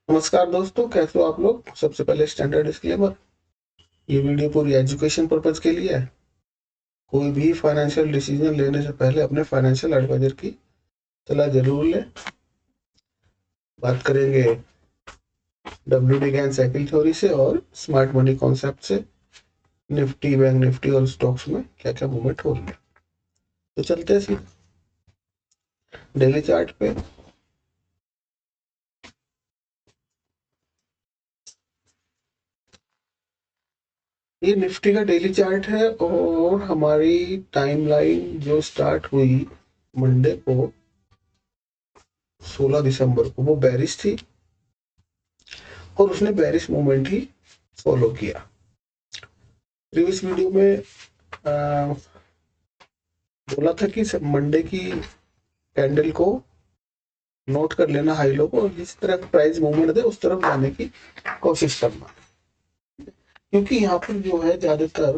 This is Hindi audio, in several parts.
नमस्कार दोस्तों, कैसे हो आप लोग। सबसे पहले स्टैंडर्ड डिस्क्लेमर, ये वीडियो पूरी एजुकेशन पर्पज के लिए है। कोई भी फाइनेंशियल डिसीजन लेने से पहले अपने फाइनेंशियल एडवाइजर की सलाह जरूर लें। बात करेंगे WD गैन साइकिल थ्योरी से और स्मार्ट मनी कॉन्सेप्ट से, निफ्टी, बैंक निफ्टी और स्टॉक्स में क्या क्या मूवमेंट हो रही है। तो चलते हैं सीधे डेली चार्ट पे। ये निफ्टी का डेली चार्ट है और हमारी टाइमलाइन जो स्टार्ट हुई मंडे को 16 दिसंबर को, वो बेरिश थी और उसने बेरिश मूवमेंट ही फॉलो किया। प्रीवियस वीडियो में बोला था कि मंडे की कैंडल को नोट कर लेना, हाई लो को, और जिस तरह प्राइस मूवमेंट है उस तरफ जाने की कोशिश करना, क्योंकि यहाँ पर जो है ज्यादातर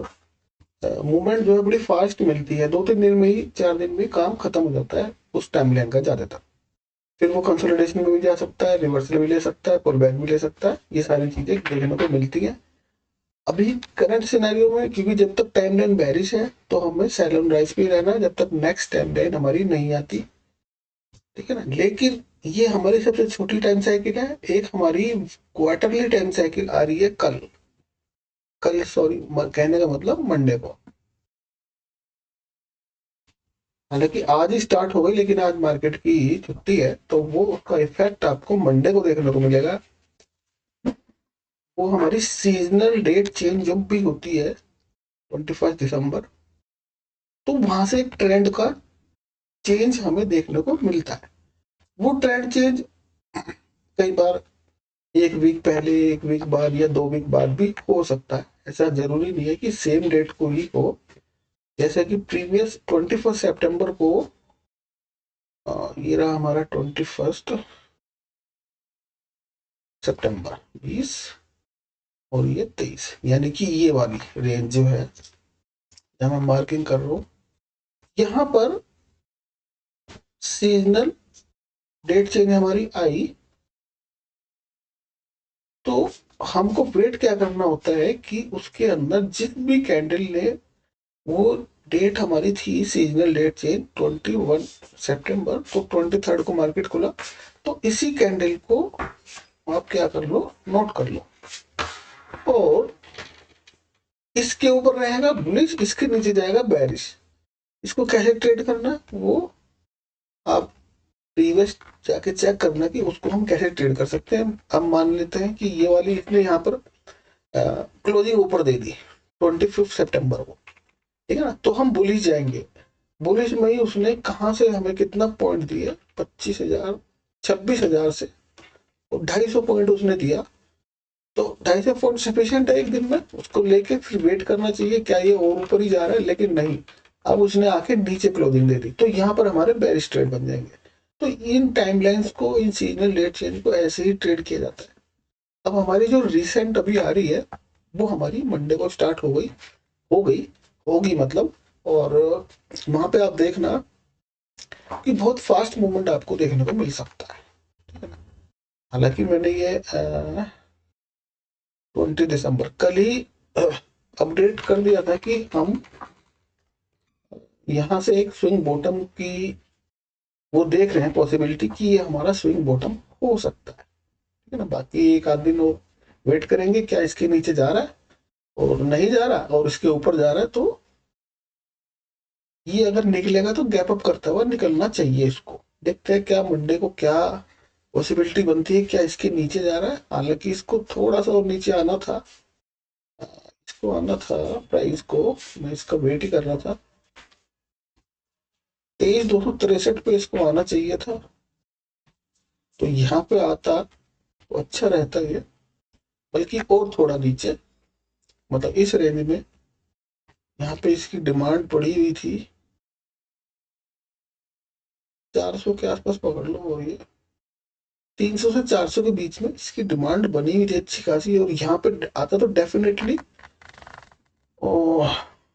मूवमेंट जो है बड़ी फास्ट मिलती है। 2-3 दिन में ही, 4 दिन में काम खत्म हो जाता है उस टाइम लाइन का ज्यादातर। फिर वो कंसोलिडेशन में भी जा सकता है, रिवर्सल भी ले सकता है, पुल बैक भी ले सकता है। ये सारी चीजें देखने को मिलती है अभी करंट सिनेरियो में, क्योंकि जब तक टाइम लाइन बेरिश है तो हमें सेल ऑन राइज पे रहना है जब तक नेक्स्ट टाइम लाइन हमारी नहीं आती। ठीक है ना। लेकिन ये हमारी सबसे छोटी टाइम साइकिल है। एक हमारी क्वार्टरली टाइम साइकिल आ रही है कल। कल सॉरी, कहने का मतलब मंडे को। हालांकि आज ही स्टार्ट हो गई, लेकिन आज मार्केट की छुट्टी है तो वो उसका इफेक्ट आपको मंडे को देखने को मिलेगा। वो हमारी सीजनल डेट चेंज जब भी होती है 21 दिसंबर, तो वहां से एक ट्रेंड का चेंज हमें देखने को मिलता है। वो ट्रेंड चेंज कई बार एक वीक पहले, एक वीक बाद या 2 वीक बाद भी हो सकता है। ऐसा जरूरी नहीं है कि सेम डेट को ही हो। जैसे कि प्रीवियस 21 सितंबर को ये रहा हमारा 21 सितंबर 20 और ये 23, यानी कि ये वाली रेंज जो है जहां मैं मार्किंग कर रहा हूँ, यहाँ पर सीजनल डेट चेंज हमारी आई। तो हमको वेट क्या करना होता है कि उसके अंदर जिस भी कैंडल ने वो डेट हमारी थी, सीजनल डेट चेंज 21 सितंबर, तो 23 को मार्केट खुला, तो इसी कैंडल को आप क्या कर लो, नोट कर लो। और इसके ऊपर रहेगा बुलिश, इसके नीचे जाएगा बैरिश। इसको कैसे ट्रेड करना है वो आप प्रीवियस जाके चेक करना कि उसको हम कैसे ट्रेड कर सकते हैं। अब मान लेते हैं कि ये वाली इसने यहाँ पर क्लोजिंग ऊपर दे दी 25 सितंबर को। ठीक है ना। तो हम बुलिश जाएंगे। बुलिश में ही उसने कहाँ से हमें कितना पॉइंट दिया, 25,000, 26,000 से 250 पॉइंट उसने दिया। तो 250 पॉइंट सफिशियंट है एक दिन में, उसको लेके फिर वेट करना चाहिए क्या ये और ऊपर ही जा रहा है, लेकिन नहीं। अब उसने आके नीचे क्लोजिंग दे दी, तो यहाँ पर हमारे बेरिश ट्रेड बन जाएंगे। तो इन टाइमलाइंस को, इन सीजनल डेट चेंज को ऐसे ही ट्रेड किया जाता है। अब हमारी जो रिसेंट अभी आ रही है वो हमारी मंडे को स्टार्ट हो गई होगी मतलब। और वहां पे आप देखना कि बहुत फास्ट मूवमेंट आपको देखने को मिल सकता है। ठीक है ना। हालांकि मैंने ये 20 दिसंबर कल ही अपडेट कर दिया था कि हम यहाँ से एक स्विंग बॉटम की वो देख रहे हैं पॉसिबिलिटी कि ये हमारा स्विंग बॉटम हो सकता है। ठीक है ना। बाकी एक आध दिन और वेट करेंगे, क्या इसके नीचे जा रहा है और नहीं जा रहा और इसके ऊपर जा रहा है, तो ये अगर निकलेगा तो गैप अप करता हुआ निकलना चाहिए। इसको देखते हैं क्या मंडे को क्या पॉसिबिलिटी बनती है, क्या इसके नीचे जा रहा है। हालांकि इसको थोड़ा सा और नीचे आना था, इसको आना था प्राइस को, मैं इसका वेट ही कर रहा था। 23,263 पे इसको आना चाहिए था, तो यहाँ पे आता तो अच्छा रहता है। बल्कि और थोड़ा नीचे, मतलब इस रेंज में यहाँ पे इसकी डिमांड पड़ी हुई थी 400 के आसपास पकड़ लो, और ये 300 से 400 के बीच में इसकी डिमांड बनी हुई थी अच्छी खासी। और यहाँ पे आता तो डेफिनेटली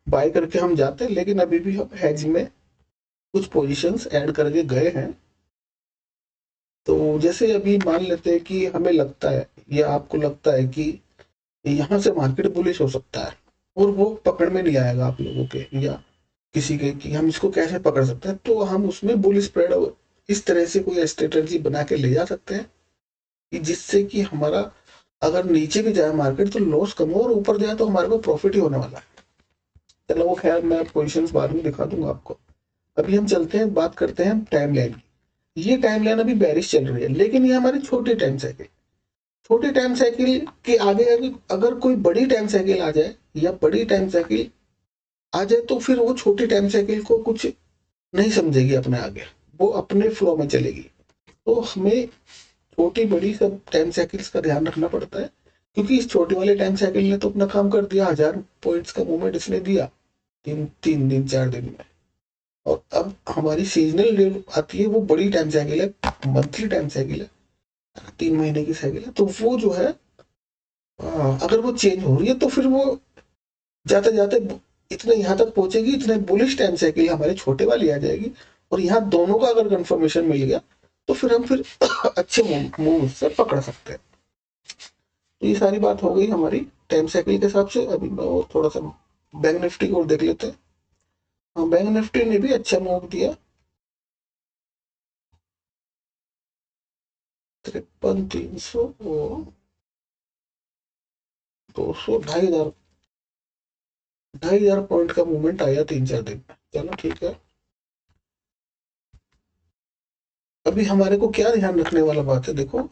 बाय करके हम जाते, लेकिन अभी भी हम हेज में कुछ पोजीशंस ऐड करके गए हैं। तो जैसे अभी मान लेते हैं कि हमें लगता है या आपको लगता है कि यहाँ से मार्केट बुलिश हो सकता है और वो पकड़ में नहीं आएगा आप लोगों के या किसी के कि हम इसको कैसे पकड़ सकते हैं, तो हम उसमें बुल स्प्रेड इस तरह से कोई स्ट्रेटजी बना के ले जा सकते हैं कि जिससे कि हमारा अगर नीचे भी जाए मार्केट तो लॉस कम हो और ऊपर जाए तो हमारे को प्रॉफिट ही होने वाला है। चलो वो खैर मैं पोजिशन बाद में दिखा दूंगा आपको। अभी हम चलते हैं, बात करते हैं टाइम लाइन की। ये टाइम लाइन अभी बेरिश चल रही है, लेकिन ये हमारी छोटी टाइम साइकिल, छोटी टाइम साइकिल के आगे अगर कोई बड़ी टाइम साइकिल आ जाए या बड़ी टाइम साइकिल आ जाए तो फिर वो छोटी टाइम साइकिल को कुछ नहीं समझेगी अपने आगे, वो अपने फ्लो में चलेगी। तो हमें छोटी बड़ी सब टाइम साइकिल्स का ध्यान रखना पड़ता है, क्योंकि इस छोटी वाले टाइम साइकिल ने तो अपना काम कर दिया, 1000 पॉइंट्स का मूवमेंट इसने दिया तीन तीन दिन 4 दिन में। और अब हमारी सीजनल रेट आती है, वो बड़ी टाइम साइकिल है, मंथली टाइम साइकिल है, 3 महीने की साइकिल है। तो वो जो है अगर वो चेंज हो रही है तो फिर वो जाते जाते इतने यहाँ तक पहुंचेगी, इतने बुलिश टाइम साइकिल हमारे छोटे वाली आ जाएगी। और यहाँ दोनों का अगर कंफर्मेशन मिल गया तो फिर हम फिर अच्छे मूव से पकड़ सकते हैं। तो ये सारी बात हो गई हमारी टाइम साइकिल के हिसाब से। अभी मैं वो थोड़ा सा बैंक निफ्टी को देख लेते हैं। हाँ, बैंक निफ्टी ने भी अच्छा मूव दिया, 5300 और 200, 2500, 2500 पॉइंट का मूवमेंट आया 3 4 दिन में। चलो ठीक है। अभी हमारे को क्या ध्यान रखने वाला बात है, देखो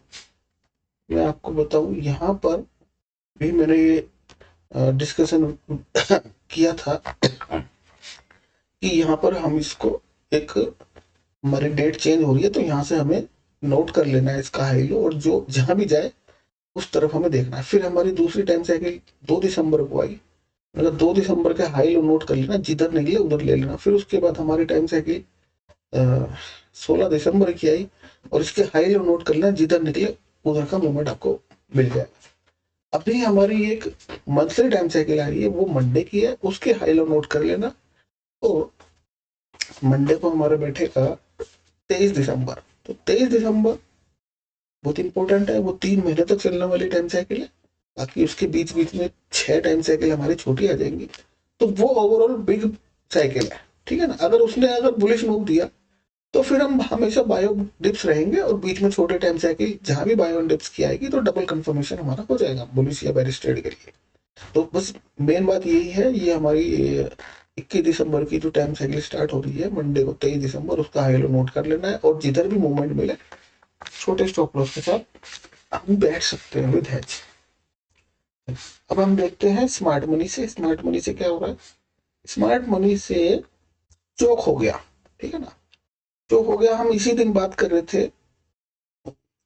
मैं आपको बताऊं, यहाँ पर भी मैंने ये डिस्कशन किया था कि यहाँ पर हम इसको एक, हमारी डेट चेंज हो रही है तो यहाँ से हमें नोट कर लेना है इसका हाई लो, और जो जहां भी जाए उस तरफ हमें देखना है। फिर हमारी दूसरी टाइम साइकिल 2 दिसंबर को आई, मतलब 2 दिसंबर के हाई लो नोट कर लेना, जिधर निकले उधर ले लेना। फिर उसके बाद हमारी टाइम साइकिल 16 दिसंबर की आई और इसके हाई लो नोट कर लेना, जिधर निकले उधर का मूवमेंट आपको मिल जाएगा। अभी हमारी एक मंथली टाइम साइकिल आ रही है, वो मंडे की है, उसके हाई लो नोट कर लेना। तो मंडे को हमारा बैठेगा 23 दिसंबर। तो 23 दिसंबर बहुत इंपॉर्टेंट है, वो 3 महीने तक चलने वाली टाइम साइकिल है। बाकी उसके बीच बीच में 6 टाइम साइकिल हमारी छोटी आ जाएंगी, तो वो ओवरऑल बिग साइकिल है। ठीक है ना, अगर बुलिश मूव दिया तो फिर हम हमेशा बायो डिप्स रहेंगे, और बीच में छोटे टाइम साइकिल जहां भी बायो डिप्स की आएगी तो डबल कंफर्मेशन हमारा हो जाएगा बुलिश या बेरिश ट्रेड के लिए। तो बस मेन बात यही है, ये हमारी 21 दिसंबर की जो टाइम साइकिल स्टार्ट हो रही है मंडे को 23 दिसंबर, उसका हाई लो नोट कर लेना है, और जिधर भी मूवमेंट मिले छोटे स्टॉप लॉस के साथ हम बैठ सकते हैं विद हैच। अब हम देखते हैं स्मार्ट मनी से। स्मार्ट मनी से क्या हो रहा है, स्मार्ट मनी से चोक हो गया, ठीक है ना, चोक हो गया। हम इसी दिन बात कर रहे थे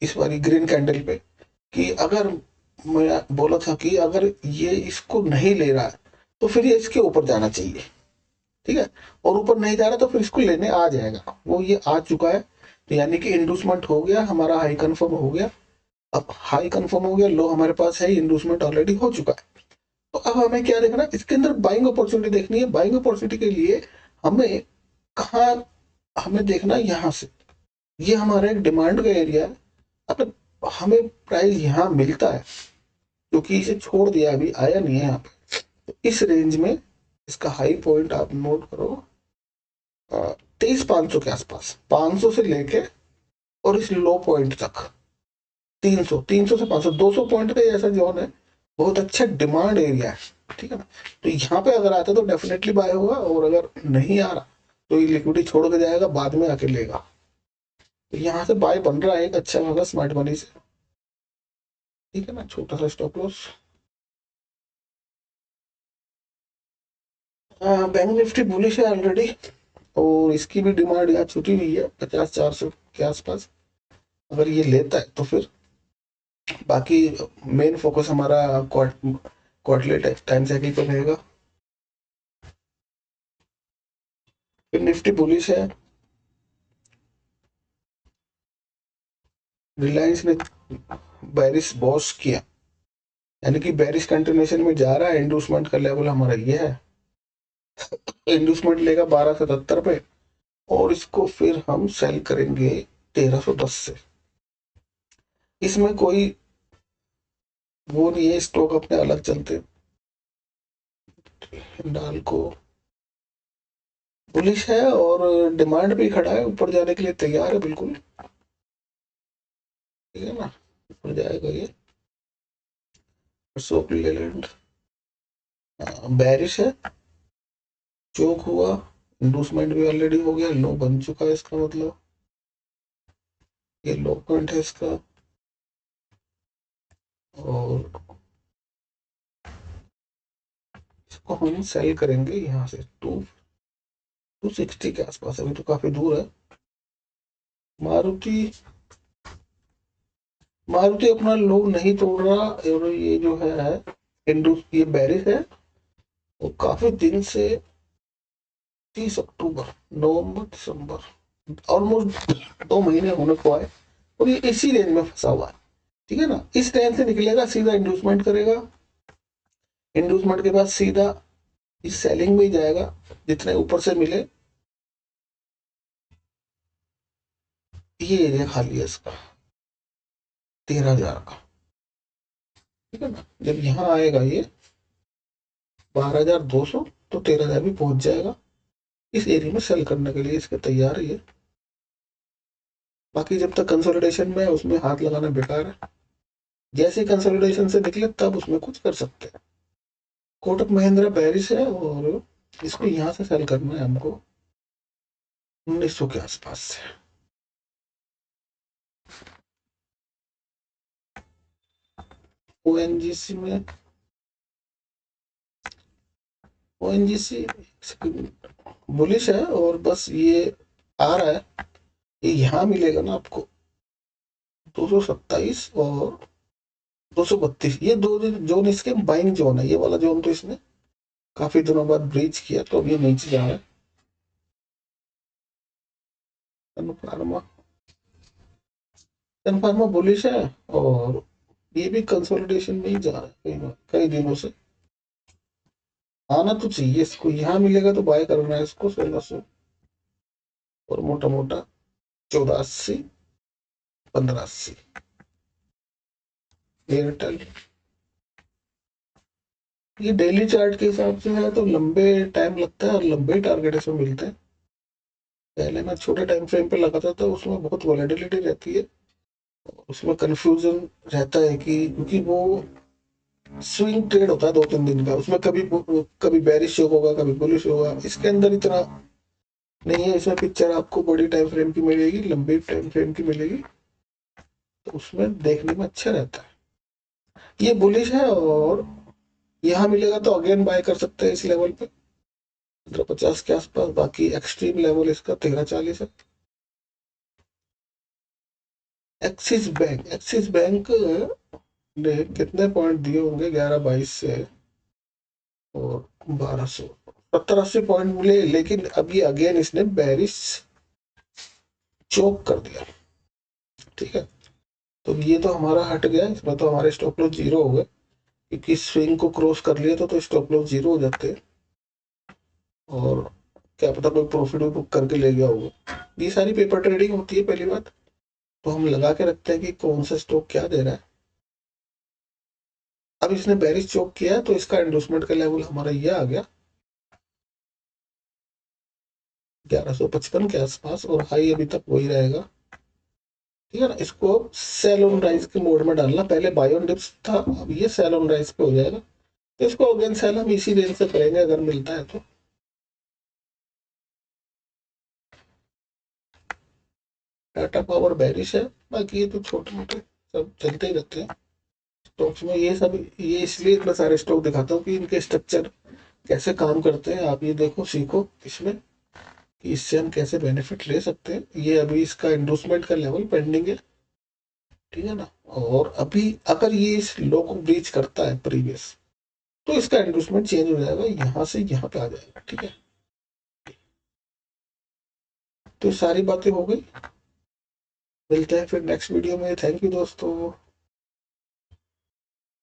इस बारी ग्रीन कैंडल पे कि अगर, मैं बोला था कि अगर ये इसको नहीं ले रहा है तो फिर ये इसके ऊपर जाना चाहिए, ठीक है, और ऊपर नहीं जा रहा तो फिर इसको लेने आ जाएगा, वो ये आ चुका है। तो यानी कि इंडूसमेंट हो गया, हमारा हाई कंफर्म हो गया। अब हाई कंफर्म हो गया, लो हमारे पास है, इंडूसमेंट ऑलरेडी हो चुका है। तो अब हमें क्या देखना, इसके अंदर बाइंग अपॉर्चुनिटी देखनी है। बाइंग अपॉर्चुनिटी के लिए हमें कहा, हमें देखना यहाँ से, ये हमारा एक डिमांड का एरिया है। अगर हमें प्राइस यहाँ मिलता है, क्योंकि इसे छोड़ दिया, अभी आया नहीं है यहाँ पे, तो इस रेंज में इसका हाई पॉइंट आप नोट करो 23,500 के आसपास, 500 से लेके और इस लो पॉइंट तक 300 से 500, 200 पॉइंट का ऐसा जोन है, बहुत अच्छा डिमांड एरिया है। ठीक है ना, तो यहाँ पे अगर आता है तो डेफिनेटली बाय होगा, और अगर नहीं आ रहा तो ये लिक्विडिटी छोड़ के जाएगा, बाद में आके लेगा। तो यहाँ से बाय बन रहा है एक अच्छा होगा स्मार्ट मनी से। ठीक है ना, छोटा सा stop loss. Bank Nifty bullish है ऑलरेडी, और इसकी भी डिमांड यहाँ छुटी हुई है 50 400 के आसपास। अगर ये लेता है तो फिर बाकी मेन फोकस हमारा क्वार्टरली टाइम साइकिल पर रहेगा। फिर निफ्टी बुलिश है, रिलायंस ने बैरिश बॉस किया, यानी कि बैरिश कंटिन्यूएशन में जा रहा है। इंडूसमेंट का लेवल हमारा ये है, इंडूसमेंट लेगा 1277 पे, और इसको फिर हम सेल करेंगे 1310 से। इसमें कोई वो नहीं है, स्टॉक अपने अलग चलते। हिंडाल्को बुलिश है और डिमांड भी खड़ा है, ऊपर जाने के लिए तैयार है बिल्कुल। ठीक है ना, ऊपर जाएगा ये। अशोक लेलैंड बैरिश है, चोक हुआ, इंडूसमेंट भी ऑलरेडी हो गया, लो बन चुका है इसका मतलब, ये लो पॉइंट है इसका। और इसको हम सेल करेंगे यहाँ से 260 के आसपास, अभी तो काफी दूर है। मारुति मारुति अपना लो नहीं तोड़ रहा, और ये जो है इंडूस, ये बैरिश है, वो काफी दिन से 30 अक्टूबर, नवंबर, दिसंबर, ऑलमोस्ट 2 महीने होने को आए, और ये इसी रेंज में फंसा हुआ है। ठीक है ना, इस रेंज से निकलेगा, सीधा इंडूसमेंट करेगा, इंडूसमेंट के बाद सीधा इस सेलिंग में ही जाएगा, जितने ऊपर से मिले। ये एरिया खाली है इसका 13,000 का। ठीक है ना, जब यहाँ आएगा ये 12,200, तो 13,000 भी पहुंच जाएगा। इस एरिया में सेल करने के लिए इसके तैयार है ये। बाकी जब तक कंसोलिडेशन में है उसमें हाथ लगाना बेकार है, जैसे कंसोलिडेशन से निकले तब उसमें कुछ कर सकते हैं। कोटक महिंद्रा बैरिस है, और इसको यहाँ से सेल करना है हमको 1900 के आसपास से। ओएनजीसी में ओएनजीसी बुलिश है, और बस ये आ रहा है, ये यहाँ मिलेगा ना आपको 227 और 232, ये दो जोन इसके बाइंग जोन है। ये वाला जोन तो इसने काफी दिनों बाद ब्रीच किया, तो अब ये नीचे जा रहा है। फार्मा फार्मा बुलिश है, और ये भी कंसोलिडेशन में ही जा रहा है कई दिनों से। आना तो चाहिए इसको, यहाँ मिलेगा तो बाय करना है इसको 1600, और मोटा मोटा 1480, 1580। एयरटेल ये डेली चार्ट के हिसाब से है तो लंबे टाइम लगता है, और लंबे टारगेट इसमें मिलते हैं। पहले मैं छोटे टाइम फ्रेम पे लगाता था, उसमें बहुत वॉलेटिलिटी रहती है, उसमें कंफ्यूजन रहता है कि, क्योंकि वो स्विंग ट्रेड होता है 2-3 दिन का, उसमें कभी कभी बेरिश होगा, कभी बुलिश होगा। इसके अंदर इतना नहीं है, इसमें पिक्चर आपको बड़ी टाइम फ्रेम की मिलेगी, लंबी टाइम फ्रेम की मिलेगी, तो उसमें देखने में अच्छा रहता है। ये बुलिश है, और यहाँ मिलेगा तो अगेन बाय कर सकते हैं इस लेवल पे 1550 के आसपास। बाकी एक्सट्रीम लेवल इसका 1340 है। एक्सिस बैंक ने कितने पॉइंट दिए होंगे, 1122 से, और 1200, 70-80 पॉइंट मिले, लेकिन अभी अगेन इसने बैरिश चोक कर दिया। ठीक है, तो ये तो हमारा हट गया, इसमें तो हमारे स्टॉप लॉस जीरो हो गए, क्योंकि स्विंग को क्रॉस कर लिया तो स्टॉप लॉस जीरो हो जाते हैं, और क्या पता कोई प्रॉफिट भी बुक करके ले गया होगा। ये सारी पेपर ट्रेडिंग होती है पहली बात, तो हम लगा के रखते हैं कि कौन सा स्टॉक क्या दे रहा है। अब इसने बेरिश चोक किया है, तो इसका एंडोर्समेंट का लेवल हमारा ये आ गया 1155 के आसपास, और हाई अभी तक वही रहेगा। ठीक है ना, इसको सेल ऑन राइज के मोड में डालना, पहले बाय ऑन डिप्स था, अब ये सेल ऑन राइज पे हो जाएगा, तो इसको अगेन सेल हम इसी रेंज से करेंगे अगर मिलता है तो। टाटा पावर बेरिश है, बाकी ये तो छोटे मोटे सब चलते ही रहते हैं स्टॉक्स में। ये सब ये इसलिए इतना सारे स्टॉक दिखाता हूँ कि इनके स्ट्रक्चर कैसे काम करते हैं, आप ये देखो सीखो इसमें, कि इससे हम कैसे बेनिफिट ले सकते हैं। ये अभी इसका इंडोर्समेंट का लेवल पेंडिंग है। ठीक है ना, और अभी अगर ये इस लो को ब्रीच करता है प्रीवियस, तो इसका इंडोर्समेंट चेंज हो जाएगा, यहाँ से यहाँ पे आ जाएगा। ठीक है, तो सारी बातें हो गई, मिलते हैं फिर नेक्स्ट वीडियो में। थैंक यू दोस्तों।